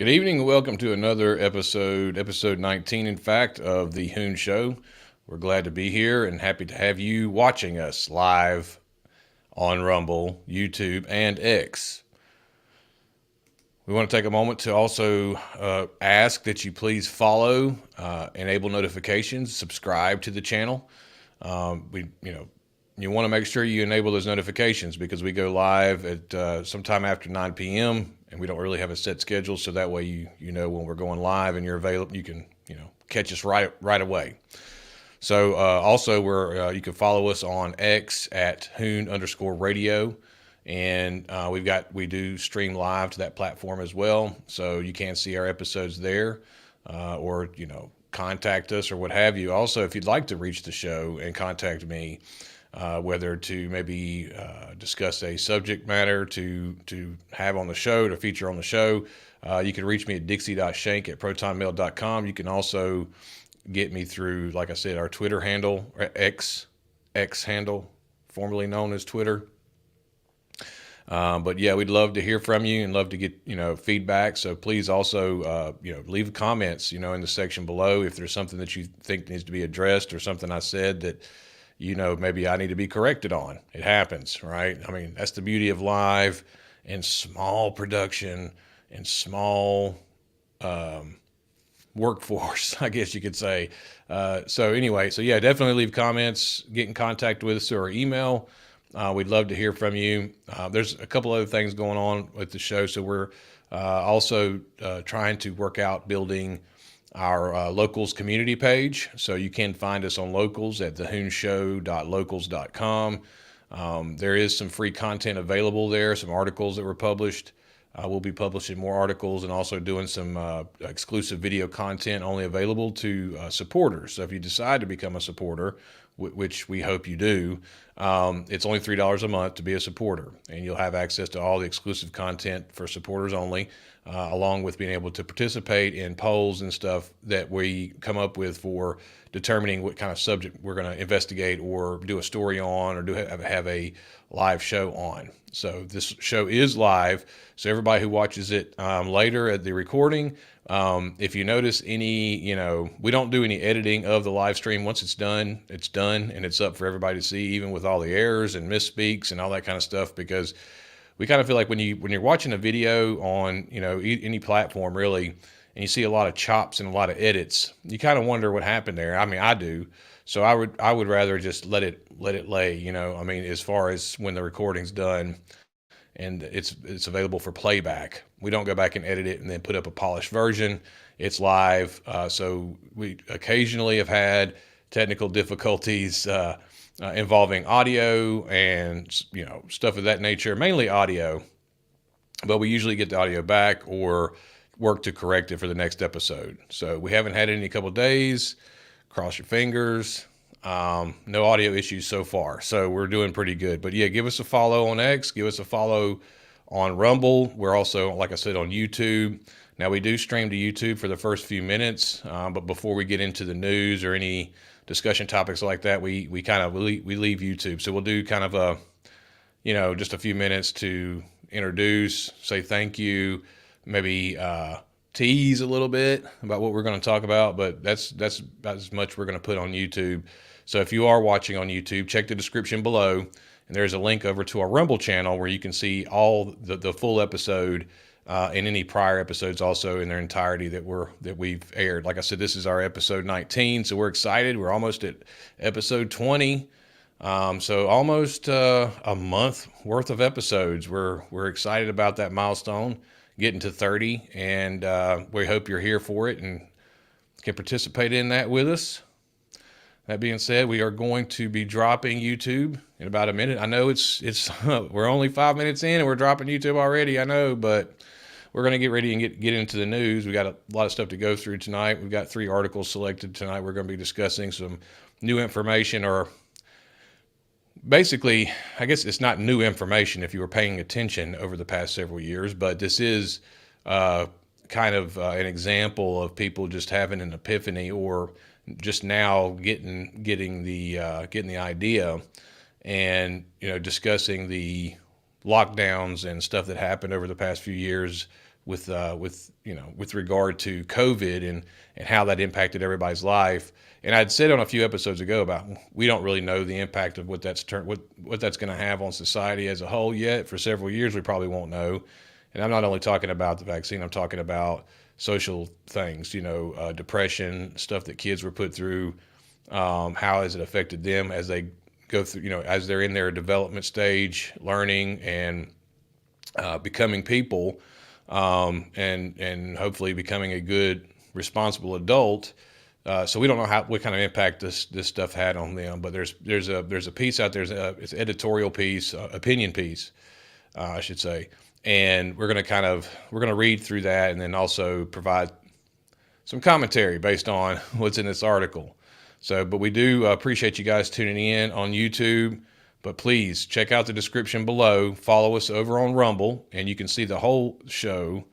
Good evening and welcome to another episode 19, in fact, of the Houn Show. We're glad to be here and happy to have you watching us live on Rumble, YouTube, and X. We want to take a moment to also ask that you please follow, enable notifications, subscribe to the channel. You want to make sure you enable those notifications because we go live at sometime after 9 p.m. and we don't really have a set schedule, so that way you know when we're going live and you're available. You can catch us right away. So also you can follow us on X at Houn_radio, and we do stream live to that platform as well, so you can see our episodes there, or contact us or what have you. Also, if you'd like to reach the show and contact me, whether to maybe discuss a subject matter to have on the show, to feature on the show, you can reach me at Dixie.Shank at protonmail.com. You can also get me through, like I said, our Twitter handle, X handle, formerly known as Twitter. But yeah, we'd love to hear from you and love to get feedback. So please also leave comments in the section below if there's something that you think needs to be addressed or something I said that maybe I need to be corrected on. It happens, right? I mean, that's the beauty of live and small production and small workforce, I guess you could say. So yeah, definitely leave comments, get in contact with us through our email. We'd love to hear from you. There's a couple other things going on with the show. So we're also trying to work out building our locals community page. So you can find us on locals at thehounshow.locals.com. There is some free content available there, some articles that were published. We'll be publishing more articles and also doing some exclusive video content only available to supporters. So if you decide to become a supporter, which we hope you do, it's only $3 a month to be a supporter, and you'll have access to all the exclusive content for supporters only, along with being able to participate in polls and stuff that we come up with for determining what kind of subject we're going to investigate or do a story on or have a live show on. So this show is live, so everybody who watches it later at the recording, if you notice any, we don't do any editing of the live stream. Once it's done and it's up for everybody to see, even with all the errors and misspeaks and all that kind of stuff, because we kind of feel like when you're watching a video on, any platform really, and you see a lot of chops and a lot of edits, you kind of wonder what happened there. I mean, I do. So I would rather just let it lay, I mean, as far as when the recording's done and it's available for playback. We don't go back and edit it and then put up a polished version. It's live. So we occasionally have had technical difficulties involving audio and, stuff of that nature, mainly audio, but we usually get the audio back or work to correct it for the next episode. So we haven't had it in a couple of days. Cross your fingers. No audio issues so far, so we're doing pretty good. But yeah, give us a follow on X, give us a follow on Rumble. We're also, like I said, on YouTube. Now we do stream to YouTube for the first few minutes, but before we get into the news or any discussion topics like that, we leave YouTube. So we'll do kind of a, just a few minutes to introduce, say thank you, maybe tease a little bit about what we're going to talk about, but that's about as much we're going to put on YouTube. So if you are watching on YouTube, check the description below, and there's a link over to our Rumble channel where you can see all the full episode and any prior episodes also in their entirety that we've aired. Like I said, this is our episode 19, so we're excited. We're almost at episode 20. So almost a month worth of episodes. We're excited about that milestone, getting to 30, and we hope you're here for it and can participate in that with us. That being said, we are going to be dropping YouTube in about a minute. I know it's we're only 5 minutes in and we're dropping YouTube already. I know, but we're going to get ready and get into the news. We got a lot of stuff to go through tonight. We've got 3 articles selected tonight. We're going to be discussing some new information, or basically, I guess it's not new information if you were paying attention over the past several years, but this is kind of an example of people just having an epiphany, or just now getting the idea, and discussing the lockdowns and stuff that happened over the past few years with regard to COVID and how that impacted everybody's life. And I'd said on a few episodes ago about we don't really know the impact of what that's going to have on society as a whole yet. For several years, we probably won't know. And I'm not only talking about the vaccine; I'm talking about social things, depression, stuff that kids were put through. How has it affected them as they go through, as they're in their development stage, learning and becoming people, and hopefully becoming a good, responsible adult. So we don't know what kind of impact this stuff had on them, but there's a piece out there. It's an editorial piece, opinion piece, I should say, and we're gonna read through that and then also provide some commentary based on what's in this article. So, but we do appreciate you guys tuning in on YouTube. But please check out the description below. Follow us over on Rumble, and you can see the whole show